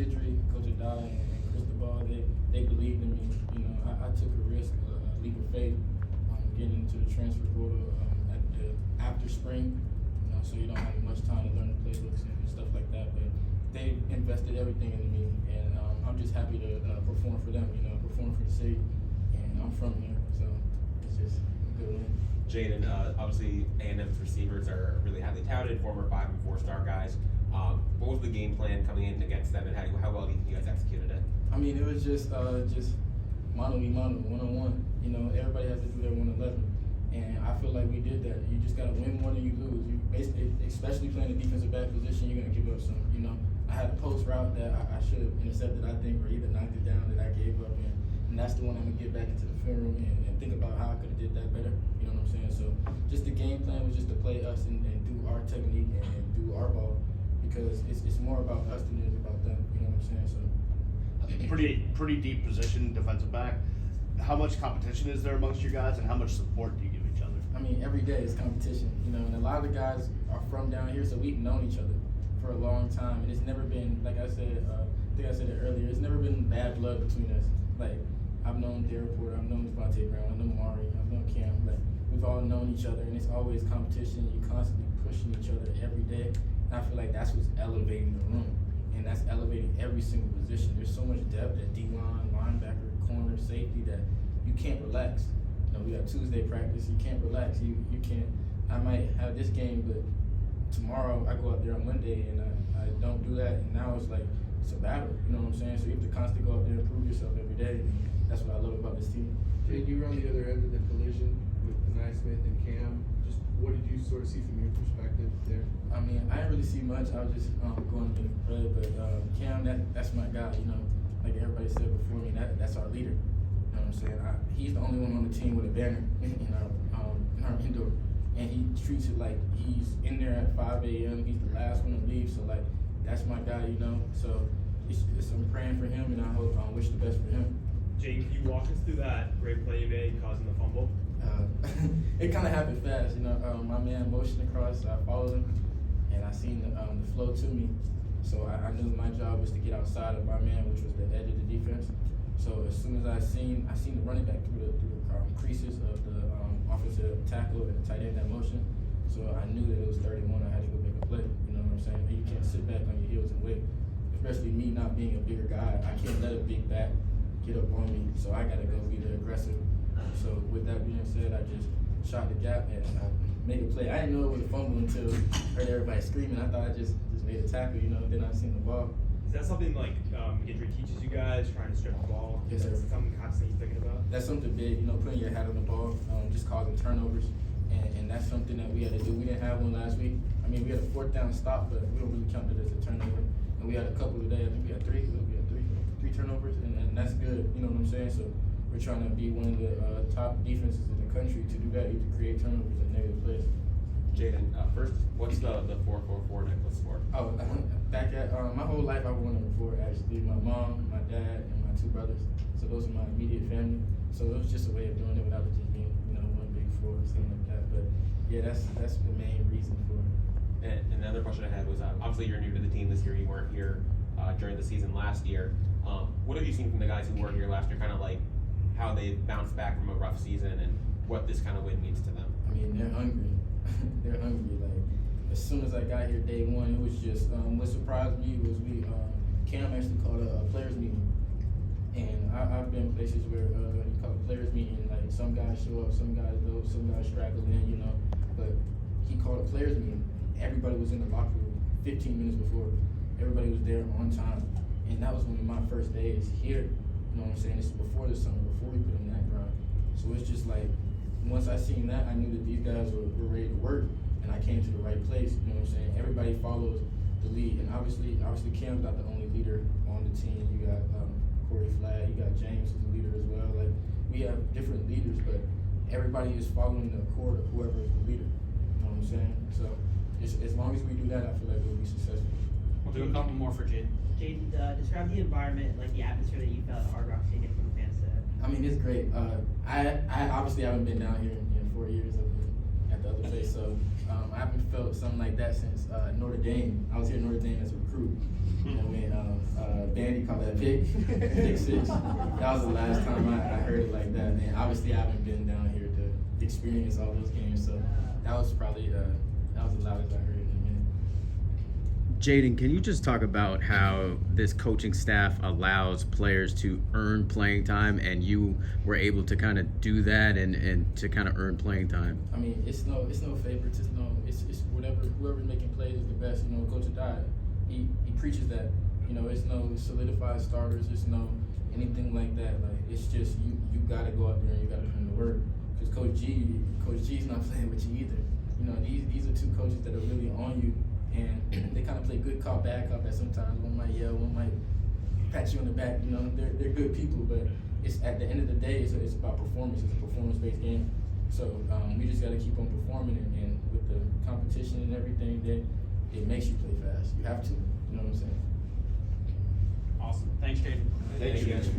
Gidry, Coach Adai, and Cristobal, they believed in me. You know, I took a risk, a leap of faith, getting into the transfer portal after spring. You know, so you don't have much time to learn the playbooks and stuff like that. But they invested everything into me, and I'm just happy to perform for them. You know, perform for the city, and I'm from here, so it's just a good win. Jaden, obviously A&M's receivers are really highly touted, former 5 and 4 star guys. What was the game plan coming in against them, and how well do you think you guys executed it? I mean, it was just mano a mano, 1-on-1. You know, everybody has to do their 1-11, and I feel like we did that. You just gotta win more than you lose. You basically, especially playing the defensive back position, you're gonna give up some. You know, I had a post route that I should have intercepted, I think, or either knocked it down that I gave up, and that's the one I'm gonna get back into the film room and think about how I could have did that better. You know what I'm saying? So just the game plan was just to play us and do our technique and do our ball, because it's more about us than it is about them. You know what I'm saying? So pretty deep position, defensive back. How much competition is there amongst you guys, and how much support do you give each other? I mean, every day is competition, you know, and a lot of the guys are from down here, so we've known each other for a long time, and it's never been, like I said, I think I said it earlier, it's never been bad blood between us. Like, I've known Derek Porter, I've known Devontae Brown, I've known Mari, I've known Cam, like, we've all known each other, and it's always competition. You constantly pushing each other every day, and I feel like that's what's elevating the room, and that's elevating every single position. There's so much depth at D-line, linebacker, corner, safety, that you can't relax. You know, we got Tuesday practice, you can't relax. You can't, I might have this game, but tomorrow I go out there on Monday and I don't do that, and now it's like, it's a battle, you know what I'm saying? So you have to constantly go out there and prove yourself every day, and that's what I love about this team. Jay, you were on the other end of the collision with Naismith and Cam. Just what did you sort of see from your perspective there? I mean, I didn't really see much. I was just going to play, but Cam, that's my guy, you know. Like everybody said before me, that's our leader. You know what I'm saying? He's the only one on the team with a banner in our indoor, and he treats it like he's in there at 5 a.m. He's the last one to leave, so like that's my guy, you know. So I'm praying for him, and I hope wish the best for him. Jake, can you walk us through that great play you made causing the fumble? It kind of happened fast, you know. My man motioned across, so I followed him, and I seen the flow to me. So I knew my job was to get outside of my man, which was the edge of the defense. So as soon as I seen the running back through the creases of the offensive tackle and the tight end that motion, so I knew that it was 31. I had to go make a play. You know what I'm saying? You can't sit back on your heels and wait. Especially me not being a bigger guy, I can't let a big back get up on me. So I got to go be the aggressive. So with that being said, I just shot the gap and I made a play. I didn't know it was a fumble until I heard everybody screaming. I thought I just made a tackle, you know. Then I seen the ball. Is that something like Gidry teaches you guys, trying to strip the ball? Yes, sir. Is that something constantly you're thinking about? That's something big, you know, putting your hat on the ball, just causing turnovers, and that's something that we had to do. We didn't have one last week. I mean, we had a 4th down stop, but we don't really count it as a turnover. And we had a couple today. I think we had three turnovers, and that's good. You know what I'm saying? So we're trying to be one of the top defenses in the country to do that. You have to create turnovers and negative plays. Jaden, first, what's the 444 necklace for? Oh, back at my whole life I wore number 4 actually. My mom, my dad, and my 2 brothers. So those are my immediate family. So it was just a way of doing it without it just being, you know, one big 4 or something like that. But yeah, that's the main reason for it. And the other question I had was, obviously you're new to the team this year. You weren't here during the season last year. What have you seen from the guys who were here last year? Kind of like how they bounced back from a rough season and what this kind of win means to them. I mean, they're hungry. They're hungry. Like as soon as I got here day one, it was just what surprised me was Cam actually called a players meeting, and I've been places where he called a players meeting. Like some guys show up, some guys don't, some guys straggle in, you know. But he called a players meeting. Everybody was in the locker room 15 minutes before. Everybody was there on time, and that was one of my first days here. You know what I'm saying? This is before the summer, before we put in that grind. So it's just like, once I seen that, I knew that these guys were ready to work, and I came to the right place. You know what I'm saying? Everybody follows the lead, and obviously Cam's not the only leader on the team. You got Corey Flagg, you got James who's a leader as well. Like we have different leaders, but everybody is following the accord of whoever is the leader. You know what I'm saying? So as long as we do that, I feel like we'll be successful. We'll do a couple more for Jaden. Jaden, describe the environment, like the atmosphere that you felt at Hard Rock Stadium from the fans today. I mean, it's great. I obviously haven't been down here in 4 years. I've been at the other other place. So I haven't felt something like that since Notre Dame. I was here at Notre Dame as a recruit. You know when Bandy called that pick 6. That was the last time I heard it like that. And obviously I haven't been down here to experience all those games. So that was probably that was the loudest I heard in a minute. Jaden, can you just talk about how this coaching staff allows players to earn playing time, and you were able to kind of do that and to kind of earn playing time? I mean, it's no favorites. It's whatever, whoever's making plays is the best. You know, Coach Adai, he preaches that. You know, it's no solidified starters. It's no anything like that. Like, it's just you gotta go out there and you gotta put in the work. Because Coach G's not playing with you either. You know, these are two coaches that are really on you, and they kind of play good cop, bad cop. At sometimes one might yell, one might pat you on the back. You know, they're good people, but it's at the end of the day, it's about performance. It's a performance-based game. So we just got to keep on performing, and with the competition and everything, that it makes you play fast. You have to. You know what I'm saying? Awesome. Thanks, Jaden. Thank you.